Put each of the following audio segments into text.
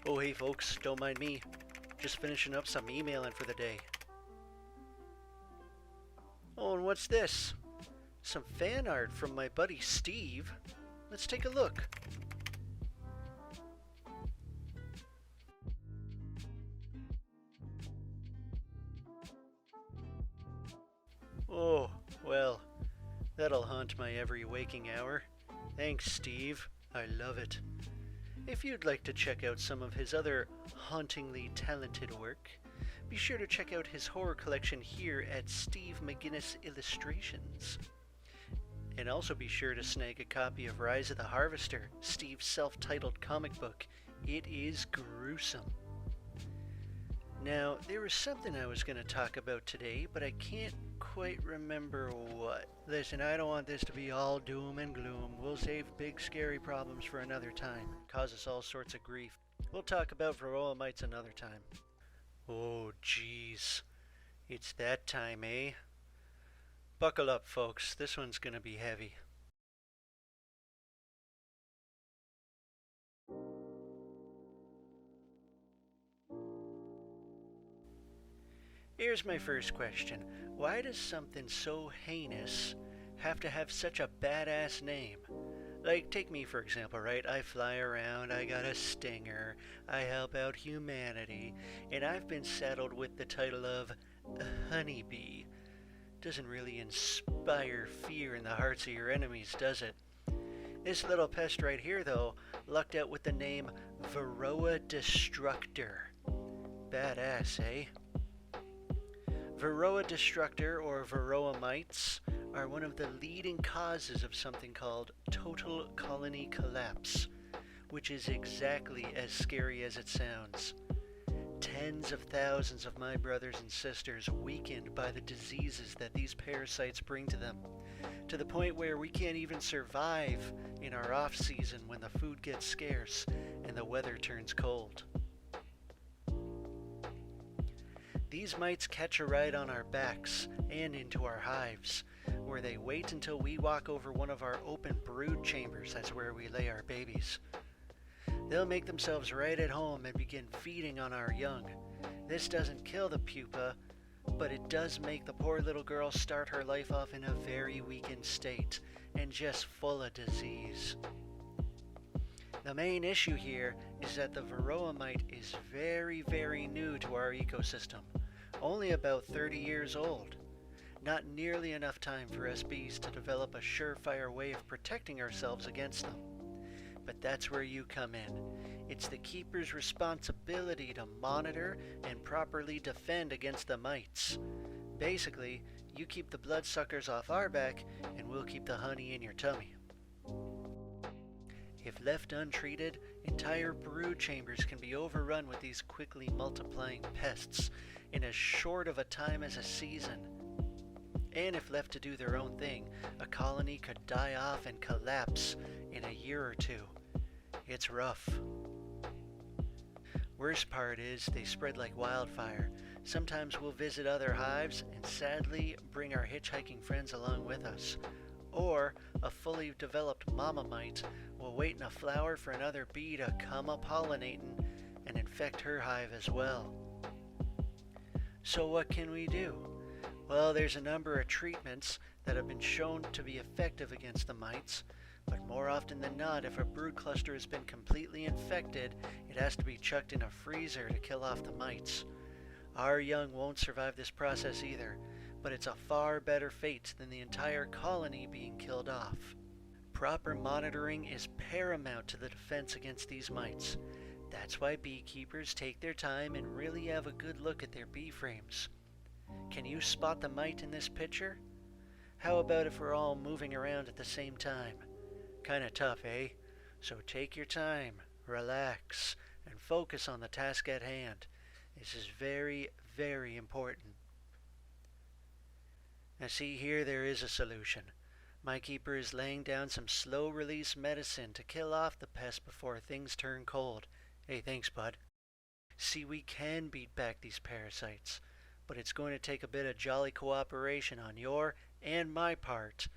Oh hey folks, don't mind me. Just finishing up some emailing for the day. Oh, and what's this? Some fan art from my buddy Steve. Let's take a look. Oh, well, that'll haunt my every waking hour. Thanks, Steve. I love it. If you'd like to check out some of his other hauntingly talented work, be sure to check out his horror collection here at Steve McGinnis Illustrations. And also be sure to snag a copy of Rise of the Harvester, Steve's self-titled comic book. It is gruesome. Now, there was something I was going to talk about today, but I can't quite remember what. Listen, I don't want this to be all doom and gloom. We'll save big scary problems for another time. Cause us all sorts of grief. We'll talk about varroa mites another time. Oh, jeez. It's that time, eh? Buckle up, folks. This one's gonna be heavy. Here's my first question. Why does something so heinous have to have such a badass name? Like, take me for example, right? I fly around, I got a stinger, I help out humanity, and I've been saddled with the title of Honeybee. Doesn't really inspire fear in the hearts of your enemies, does it? This little pest right here, though, lucked out with the name Varroa Destructor. Badass, eh? Varroa Destructor, or varroa mites, are one of the leading causes of something called total colony collapse, which is exactly as scary as it sounds. Tens of thousands of my brothers and sisters weakened by the diseases that these parasites bring to them, to the point where we can't even survive in our off-season when the food gets scarce and the weather turns cold. These mites catch a ride on our backs and into our hives, where they wait until we walk over one of our open brood chambers as where we lay our babies. They'll make themselves right at home and begin feeding on our young. This doesn't kill the pupa, but it does make the poor little girl start her life off in a very weakened state and just full of disease. The main issue here is that the varroa mite is very, very new to our ecosystem, only about 30 years old. Not nearly enough time for us bees to develop a surefire way of protecting ourselves against them. But that's where you come in. It's the keeper's responsibility to monitor and properly defend against the mites. Basically, you keep the bloodsuckers off our back and we'll keep the honey in your tummy. If left untreated, entire brood chambers can be overrun with these quickly multiplying pests in as short of a time as a season. And if left to do their own thing, a colony could die off and collapse in a year or two. It's rough. Worst part is they spread like wildfire. Sometimes we'll visit other hives and sadly bring our hitchhiking friends along with us. Or a fully developed mama mite will wait in a flower for another bee to come up pollinating and infect her hive as well. So what can we do? Well, there's a number of treatments that have been shown to be effective against the mites, but more often than not, if a brood cluster has been completely infected, it has to be chucked in a freezer to kill off the mites. Our young won't survive this process either, but it's a far better fate than the entire colony being killed off. Proper monitoring is paramount to the defense against these mites. That's why beekeepers take their time and really have a good look at their bee frames. Can you spot the mite in this picture? How about if we're all moving around at the same time? Kinda tough, eh? So take your time, relax, and focus on the task at hand. This is very, very important. Now see here, there is a solution. My keeper is laying down some slow-release medicine to kill off the pest before things turn cold. Hey, thanks, bud. See, we can beat back these parasites, but it's going to take a bit of jolly cooperation on your and my part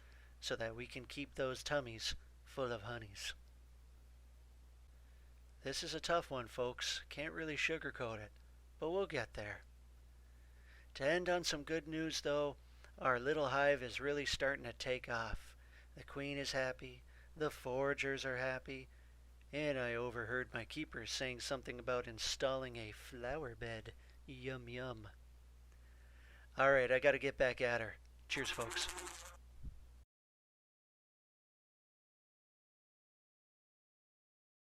so that we can keep those tummies full of honeys. This is a tough one, folks. Can't really sugarcoat it, but we'll get there. To end on some good news, though, our little hive is really starting to take off. The queen is happy, the foragers are happy, and I overheard my keepers saying something about installing a flower bed. Yum yum. Alright, I gotta get back at her. Cheers, folks.